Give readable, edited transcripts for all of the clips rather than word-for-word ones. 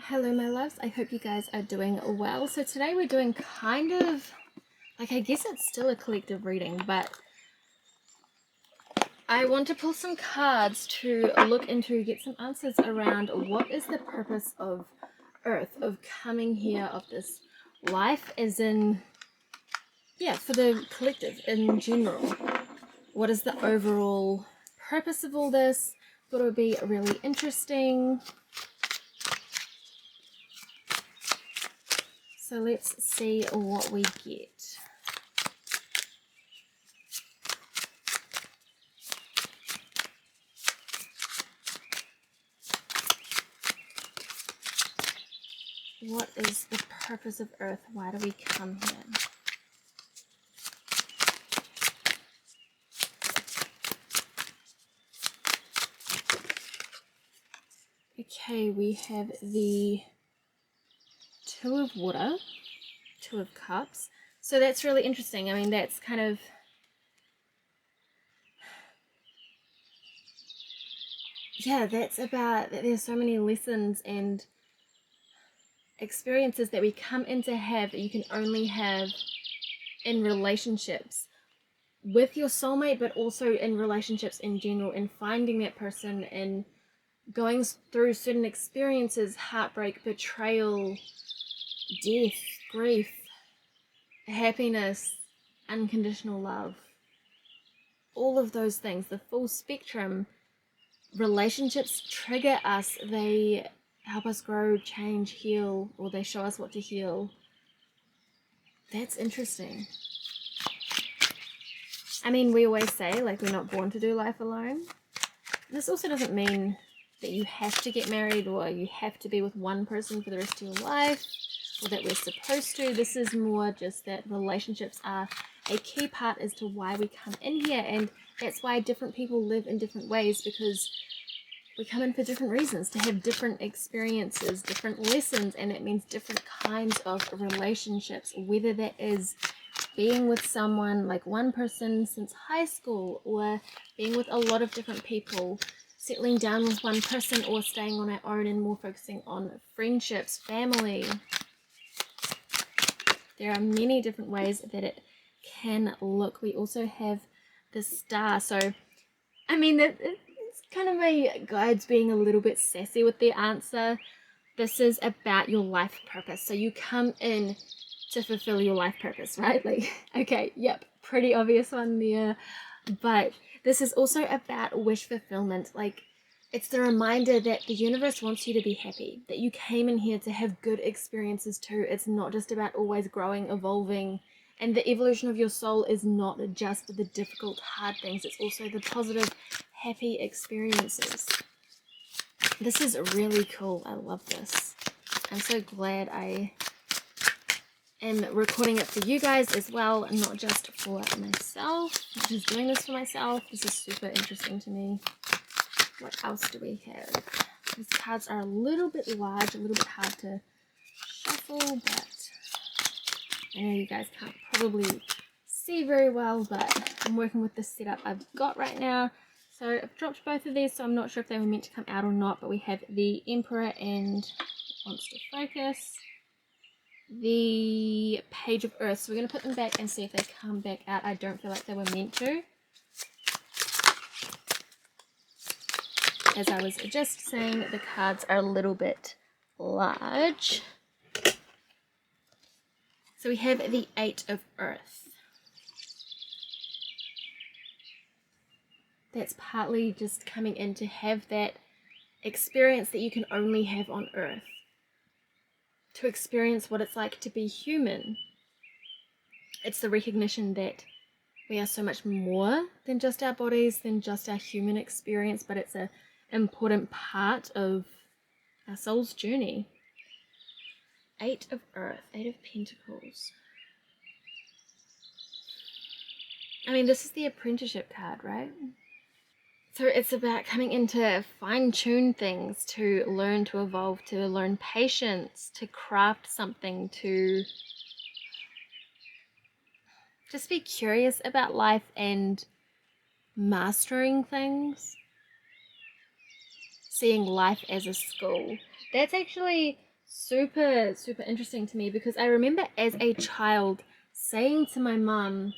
Hello my loves, I hope you guys are doing well. So today we're doing kind of, I guess it's still a collective reading, but I want to pull some cards to look into, get some answers around what is the purpose of Earth, of coming here, of this life, as in, for the collective in general. What is the overall purpose of all this? Thought it would be really interesting. So let's see what we get. What is the purpose of Earth? Why do we come here? Okay, we have the Two of Water, Two of Cups. So that's really interesting. I mean, that's kind of, that's about, there's so many lessons and experiences that we come in to have that you can only have in relationships with your soulmate, but also in relationships in general, and finding that person and going through certain experiences, heartbreak, betrayal, death, grief, happiness, unconditional love, all of those things, the full spectrum. Relationships trigger us, they help us grow, change, heal, or they show us what to heal. That's interesting. I mean, we always say, like, we're not born to do life alone. This also doesn't mean that you have to get married or you have to be with one person for the rest of your life, or that we're supposed to. This is more just that relationships are a key part as to why we come in here, and that's why different people live in different ways, because we come in for different reasons, to have different experiences, different lessons, and it means different kinds of relationships, whether that is being with someone, like one person since high school, or being with a lot of different people, settling down with one person, or staying on our own and more focusing on friendships, family. There are many different ways that it can look. We also have the Star. So, I mean, it's kind of my guides being a little bit sassy with their answer. This is about your life purpose. So you come in to fulfill your life purpose, right? Like, okay, yep, pretty obvious one there. But this is also about wish fulfillment. Like, it's the reminder that the universe wants you to be happy, that you came in here to have good experiences too. It's not just about always growing, evolving, and the evolution of your soul is not just the difficult, hard things. It's also the positive, happy experiences. This is really cool. I love this. I'm so glad I am recording it for you guys as well, and not just for myself. I'm just doing this for myself. This is super interesting to me. What else do we have? These cards are a little bit large, a little bit hard to shuffle, but I know you guys can't probably see very well, but I'm working with the setup I've got right now. So I've dropped both of these, so I'm not sure if they were meant to come out or not, but we have the Emperor and, wants to focus, the Page of Earth. So we're going to put them back and see if they come back out. I don't feel like they were meant to. As I was just saying, the cards are a little bit large. So we have the Eight of Earth. That's partly just coming in to have that experience that you can only have on Earth. To experience what it's like to be human. It's the recognition that we are so much more than just our bodies, than just our human experience, but it's an important part of our soul's journey. Eight of Earth, Eight of Pentacles. I mean, this is the apprenticeship card, right? So it's about coming in to fine-tune things, to learn, to evolve, to learn patience, to craft something, to just be curious about life and mastering things. Seeing life as a school. That's actually super, super interesting to me, because I remember as a child saying to my mum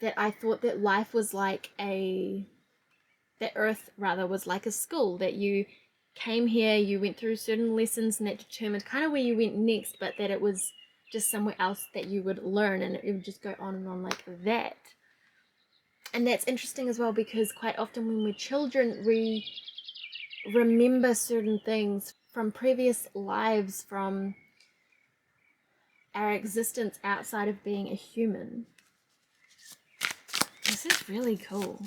that I thought that life was like that Earth rather was like a school, that you came here, you went through certain lessons, and that determined kind of where you went next, but that it was just somewhere else that you would learn, and it would just go on and on like that. And that's interesting as well, because quite often when we're children, we remember certain things from previous lives, from our existence outside of being a human. This is really cool.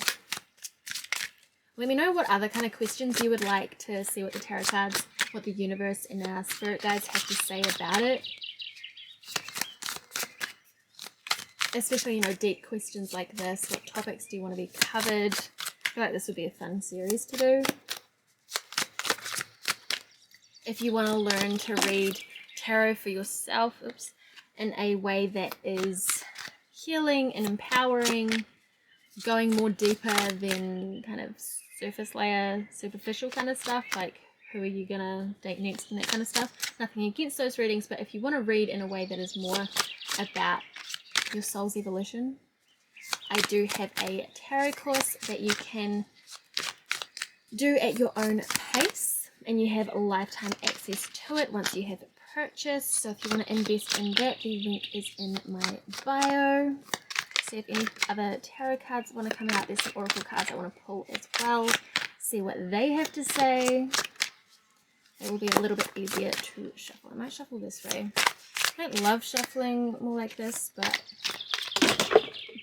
Let me know what other kind of questions you would like to see what the tarot cards, what the universe and our spirit guides have to say about it. Especially, you know, deep questions like this. What topics do you want to be covered? I feel like this would be a fun series to do. If you want to learn to read tarot for yourself, in a way that is healing and empowering, going more deeper than kind of surface layer, superficial kind of stuff, like who are you gonna date next and that kind of stuff. Nothing against those readings, but if you want to read in a way that is more about your soul's evolution, I do have a tarot course that you can do at your own pace, and you have lifetime access to it once you have purchased. So if you want to invest in that, the link is in my bio. See if any other tarot cards want to come out. There's some oracle cards I want to pull as well. See what they have to say. It will be a little bit easier to shuffle. I might shuffle this way. I don't love shuffling more like this, but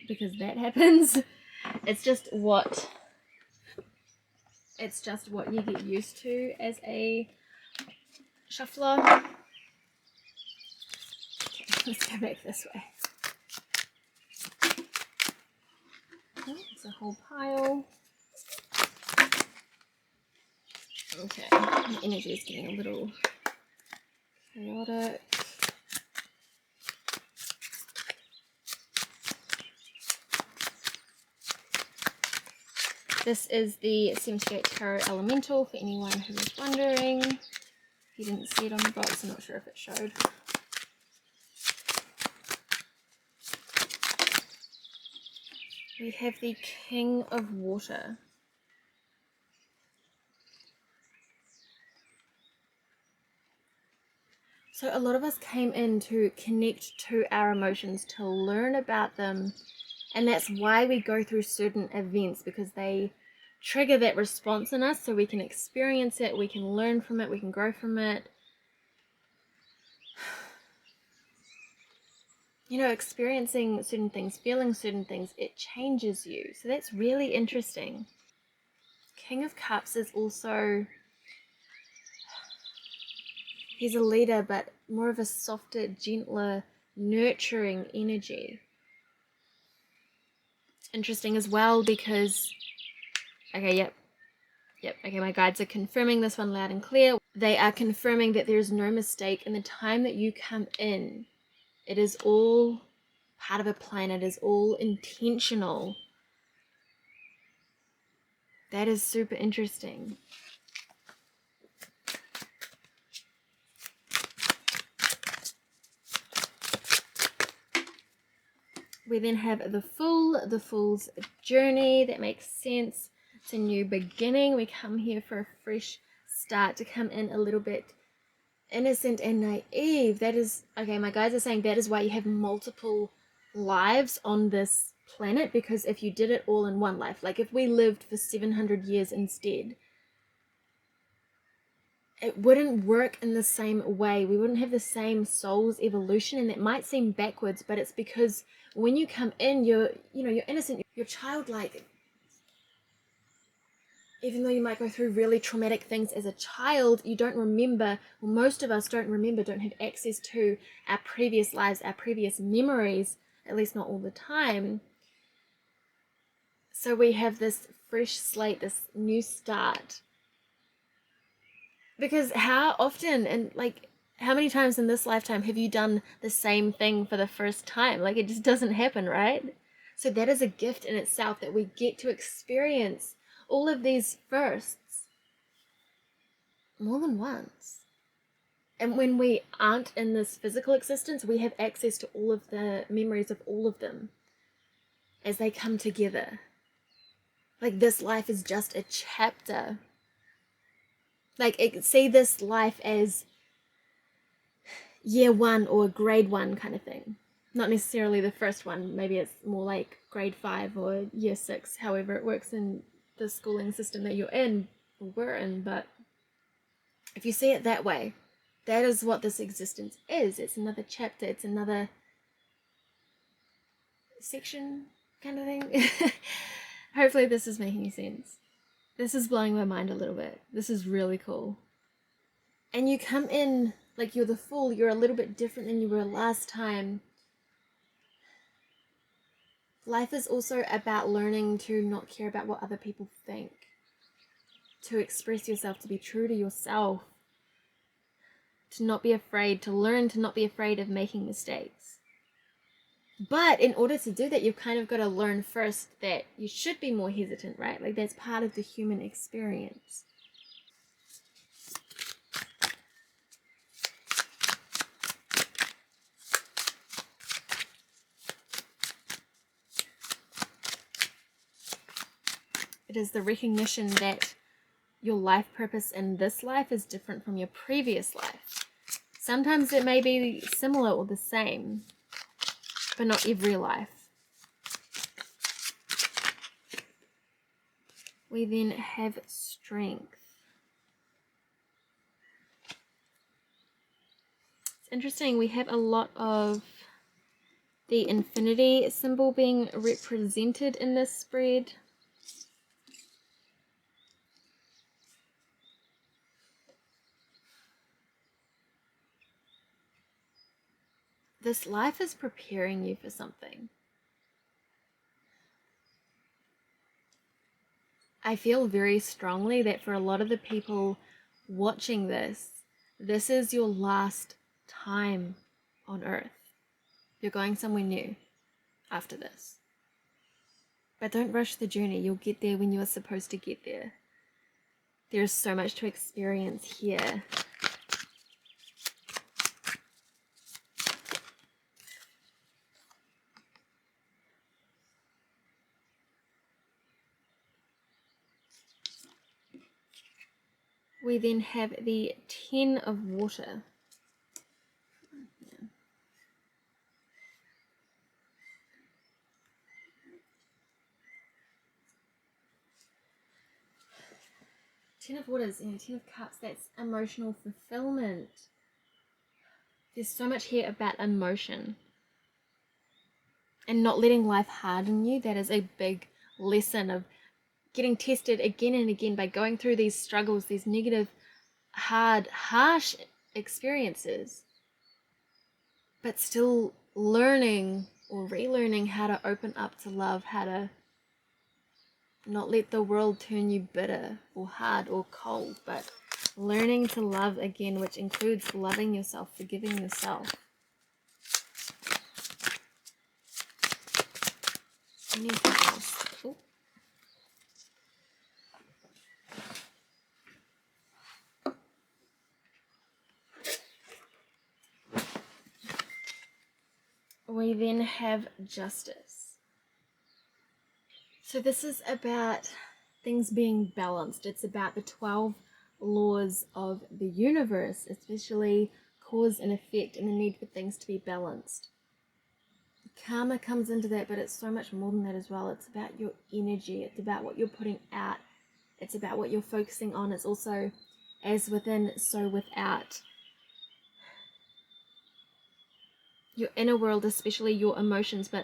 because that happens, it's just what you get used to as a shuffler. Okay, let's go back this way. Oh, it's a whole pile. Okay, the energy is getting a little chaotic. This is the 78 Tarot Elemental, for anyone who is wondering. If you didn't see it on the box, I'm not sure if it showed. We have the King of Water. So a lot of us came in to connect to our emotions, to learn about them, and that's why we go through certain events, because they trigger that response in us, so we can experience it, we can learn from it, we can grow from it. You know, experiencing certain things, feeling certain things, it changes you. So that's really interesting. King of Cups is also, he's a leader, but more of a softer, gentler, nurturing energy. Interesting as well, because okay, okay, my guides are confirming this one loud and clear. They are confirming that there is no mistake in the time that you come in. It is all part of a plan. It is all intentional. That is super interesting. We then have the Fool, the Fool's journey. That makes sense. It's a new beginning. We come here for a fresh start, to come in a little bit innocent and naive. That is, okay, my guides are saying that is why you have multiple lives on this planet, because if you did it all in one life, like if we lived for 700 years instead, it wouldn't work in the same way. We wouldn't have the same soul's evolution, and that might seem backwards, but it's because when you come in, you're innocent, you're childlike. Even though you might go through really traumatic things as a child, you don't remember, well, most of us don't remember, don't have access to our previous lives, our previous memories, at least not all the time. So we have this fresh slate, this new start. Because how often, and like, how many times in this lifetime have you done the same thing for the first time? Like, it just doesn't happen, right? So that is a gift in itself, that we get to experience all of these firsts more than once. And when we aren't in this physical existence, we have access to all of the memories of all of them as they come together. Like, this life is just a chapter. Like, see this life as year 1 or grade 1 kind of thing. Not necessarily the first one. Maybe it's more like grade 5 or year 6, however it works in the schooling system that you're in or we're in. But if you see it that way, that is what this existence is. It's another chapter. It's another section kind of thing. Hopefully this is making sense. This is blowing my mind a little bit. This is really cool. And you come in like you're the Fool. You're a little bit different than you were last time. Life is also about learning to not care about what other people think. To express yourself, to be true to yourself. To not be afraid, to learn to not be afraid of making mistakes. But in order to do that, you've kind of got to learn first that you should be more hesitant, right? Like, that's part of the human experience. It is the recognition that your life purpose in this life is different from your previous life. Sometimes it may be similar or the same, but not every life. We then have strength. It's interesting, we have a lot of the infinity symbol being represented in this spread. This life is preparing you for something. I feel very strongly that for a lot of the people watching this, this is your last time on Earth. You're going somewhere new after this. But don't rush the journey. You'll get there when you are supposed to get there. There's so much to experience here. We then have the 10 of water. Yeah. 10 of waters and 10 of cups, that's emotional fulfillment. There's so much here about emotion. And not letting life harden you. That is a big lesson of getting tested again and again by going through these struggles, these negative, hard, harsh experiences, but still learning or relearning how to open up to love, how to not let the world turn you bitter or hard or cold, but learning to love again, which includes loving yourself, forgiving yourself. Anything else? Ooh. We then have justice. So this is about things being balanced. It's about the 12 laws of the universe, especially cause and effect and the need for things to be balanced. Karma comes into that, but it's so much more than that as well. It's about your energy. It's about what you're putting out. It's about what you're focusing on. It's also as within, so without. Your inner world, especially your emotions, but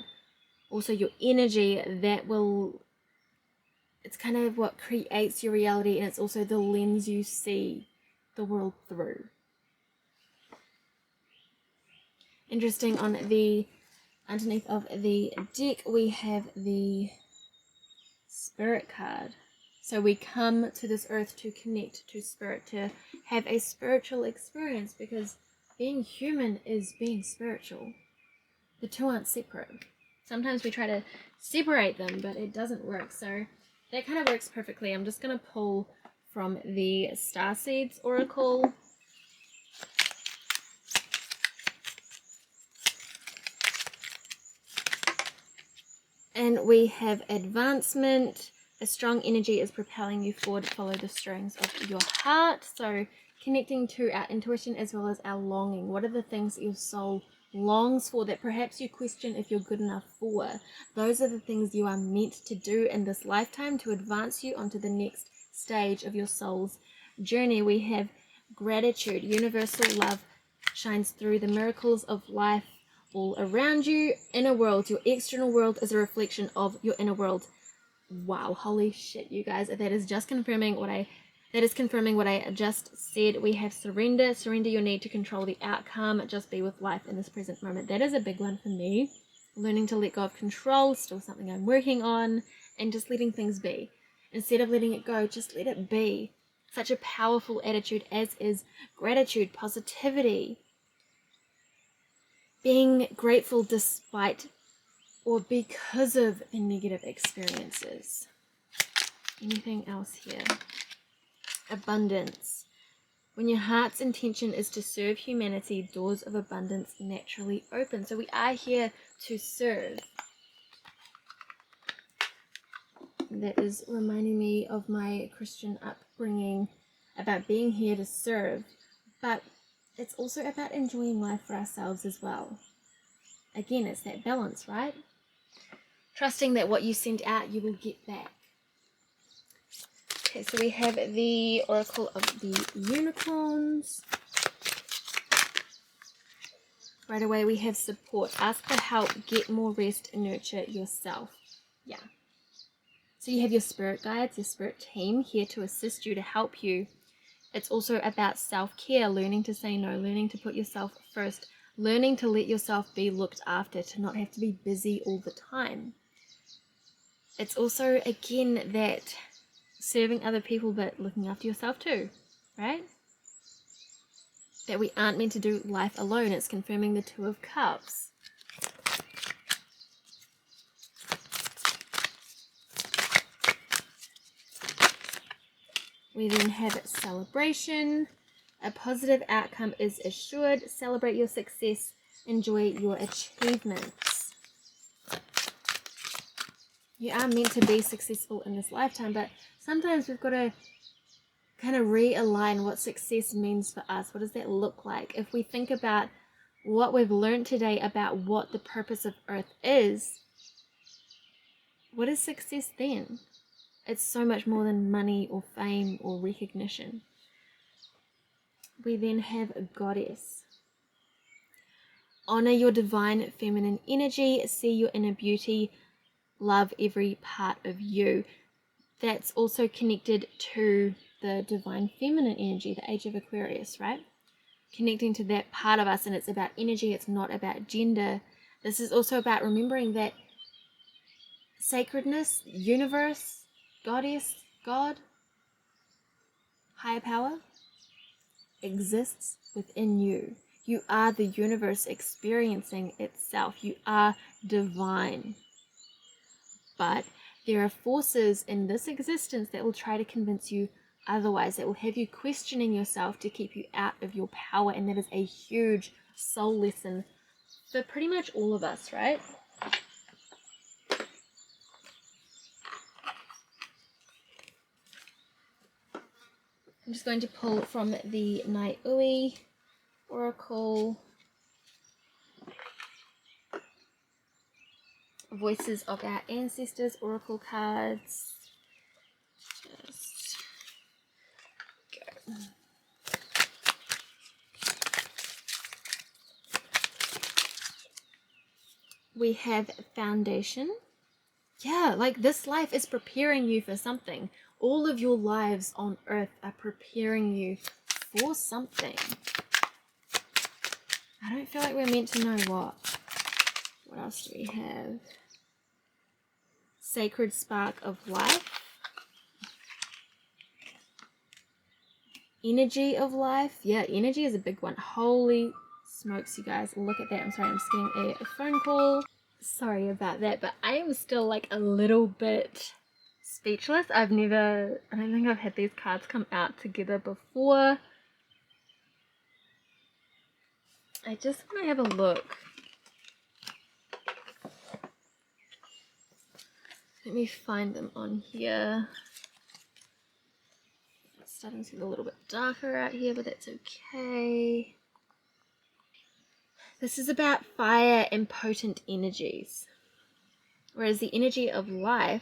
also your energy, that will, it's kind of what creates your reality, and it's also the lens you see the world through. Interesting, on the underneath of the deck we have the Spirit card. So we come to this earth to connect to spirit, to have a spiritual experience, because being human is being spiritual. The two aren't separate. Sometimes we try to separate them, but it doesn't work. So that kind of works perfectly. I'm just going to pull from the Starseeds Oracle. And we have advancement. A strong energy is propelling you forward. Follow the strings of your heart. So connecting to our intuition as well as our longing. What are the things that your soul longs for that perhaps you question if you're good enough for? Those are the things you are meant to do in this lifetime to advance you onto the next stage of your soul's journey. We have gratitude. Universal love shines through the miracles of life all around you. Inner world, your external world is a reflection of your inner world. Wow, holy shit, you guys, that is confirming what I just said. We have surrender your need to control the outcome, just be with life in this present moment. That is a big one for me. Learning to let go of control, still something I'm working on, and just letting things be. Instead of letting it go, just let it be. Such a powerful attitude, as is gratitude, positivity. Being grateful despite or because of the negative experiences. Anything else here? Abundance. When your heart's intention is to serve humanity, doors of abundance naturally open. So we are here to serve. That is reminding me of my Christian upbringing about being here to serve. But it's also about enjoying life for ourselves as well. Again, it's that balance, right? Trusting that what you send out, you will get back. Okay, so we have the Oracle of the Unicorns. Right away, we have support. Ask for help, get more rest, and nurture yourself. Yeah. So you have your spirit guides, your spirit team here to assist you, to help you. It's also about self-care, learning to say no, learning to put yourself first, learning to let yourself be looked after, to not have to be busy all the time. It's also, again, that serving other people but looking after yourself too, right? That we aren't meant to do life alone. It's confirming the Two of Cups. We then have celebration. A positive outcome is assured. Celebrate your success. Enjoy your achievements. You are meant to be successful in this lifetime, but sometimes we've got to kind of realign what success means for us. What does that look like? If we think about what we've learned today about what the purpose of Earth is, what is success then? It's so much more than money or fame or recognition. We then have a goddess. Honor your divine feminine energy. See your inner beauty. Love every part of you. That's also connected to the divine feminine energy, the age of Aquarius, right? Connecting to that part of us, and it's about energy, it's not about gender. This is also about remembering that sacredness, universe, goddess, God, higher power exists within you. You are the universe experiencing itself. You are divine. But there are forces in this existence that will try to convince you otherwise, that will have you questioning yourself to keep you out of your power. And that is a huge soul lesson for pretty much all of us, right? I'm just going to pull from the Naiui Oracle. Voices of our ancestors, Oracle cards. Just go. We have foundation. Yeah, like this life is preparing you for something. All of your lives on earth are preparing you for something. I don't feel like we're meant to know what. What else do we have? Sacred spark of life. Energy of life. Yeah, energy is a big one. Holy smokes, you guys. Look at that. I'm sorry, I'm just getting a phone call. Sorry about that, but I am still like a little bit speechless. I don't think I've had these cards come out together before. I just want to have a look. Let me find them on here. It's starting to get a little bit darker out here, but that's okay. This is about fire and potent energies, whereas the energy of life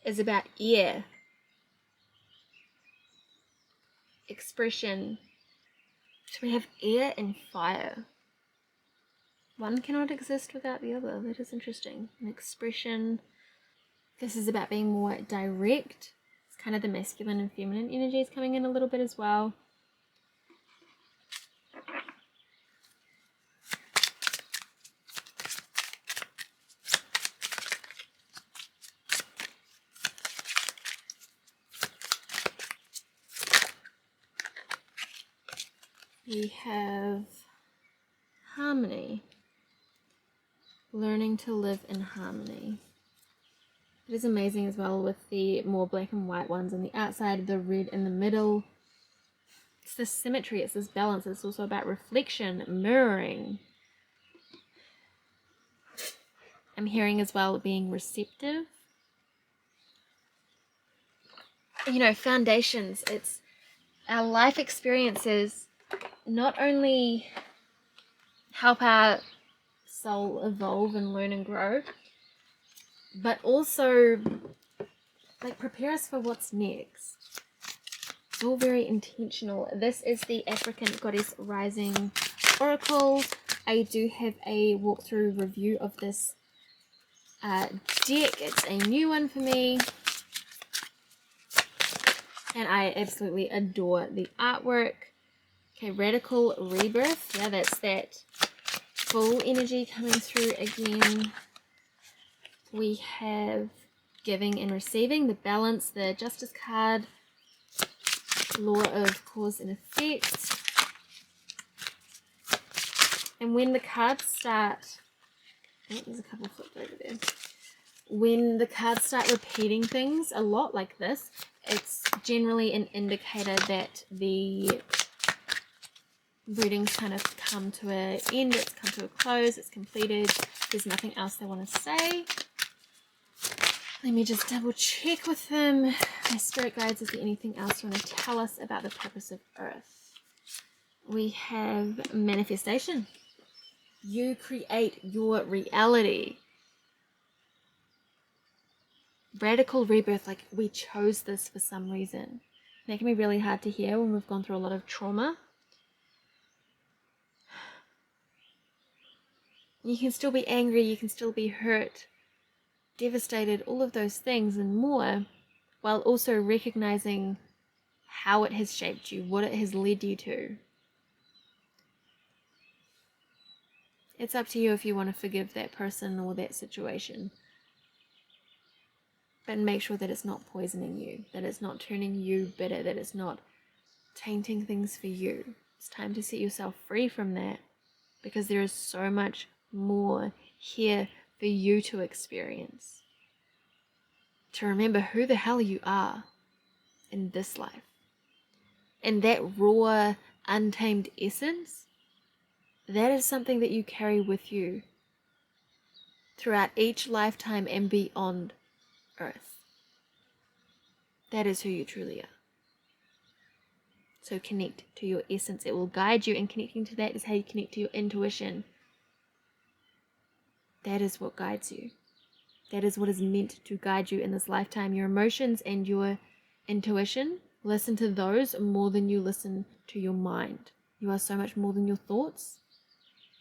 is about air, expression. So we have air and fire. One cannot exist without the other. That is interesting. An expression. This is about being more direct. It's kind of the masculine and feminine energies coming in a little bit as well. We have harmony. Learning to live in harmony. It is amazing as well with the more black and white ones on the outside, the red in the middle. It's this symmetry, it's this balance. It's also about reflection, mirroring. I'm hearing as well being receptive. You know, foundations. It's our life experiences not only help our soul evolve and learn and grow, but also like prepare us for what's next. It's all very intentional. This is the African Goddess Rising Oracle. I do have a walkthrough review of this deck. It's a new one for me, and I absolutely adore the artwork. Okay, Radical Rebirth. Yeah, that's that full energy coming through again. We have giving and receiving, the balance, the Justice card, law of cause and effect. And when the cards start, oh, there's a couple flipped over there. When the cards start repeating things a lot like this, it's generally an indicator that the reading's kind of come to an end, it's come to a close, it's completed, there's nothing else they want to say. Let me just double check with them. My spirit guides, is there anything else you want to tell us about the purpose of Earth? We have manifestation. You create your reality. Radical rebirth, like we chose this for some reason. That can be really hard to hear when we've gone through a lot of trauma. You can still be angry, you can still be hurt, devastated, all of those things and more, while also recognizing how it has shaped you, what it has led you to. It's up to you if you want to forgive that person or that situation. But make sure that it's not poisoning you, that it's not turning you bitter, that it's not tainting things for you. It's time to set yourself free from that, because there is so much more here for you to experience. To remember who the hell you are in this life. And that raw, untamed essence, that is something that you carry with you throughout each lifetime and beyond Earth. That is who you truly are. So connect to your essence. It will guide you, and connecting to that is how you connect to your intuition. That is what guides you. That is what is meant to guide you in this lifetime. Your emotions and your intuition, listen to those more than you listen to your mind. You are so much more than your thoughts.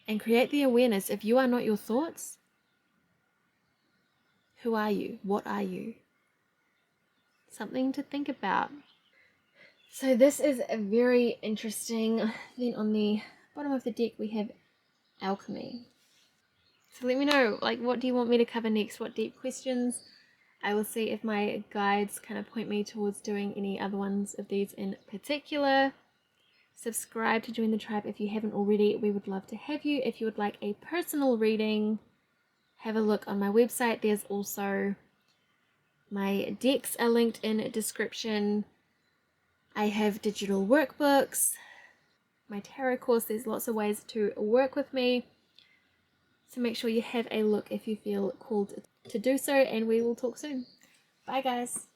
And create the awareness, if you are not your thoughts, who are you? What are you? Something to think about. So this is a very interesting. Then on the bottom of the deck we have alchemy. So let me know, like, what do you want me to cover next? What deep questions? I will see if my guides kind of point me towards doing any other ones of these in particular. Subscribe to join the tribe if you haven't already. We would love to have you. If you would like a personal reading, have a look on my website. There's also my decks are linked in description. I have digital workbooks, my tarot course. There's lots of ways to work with me. So make sure you have a look if you feel called to do so, and we will talk soon. Bye guys.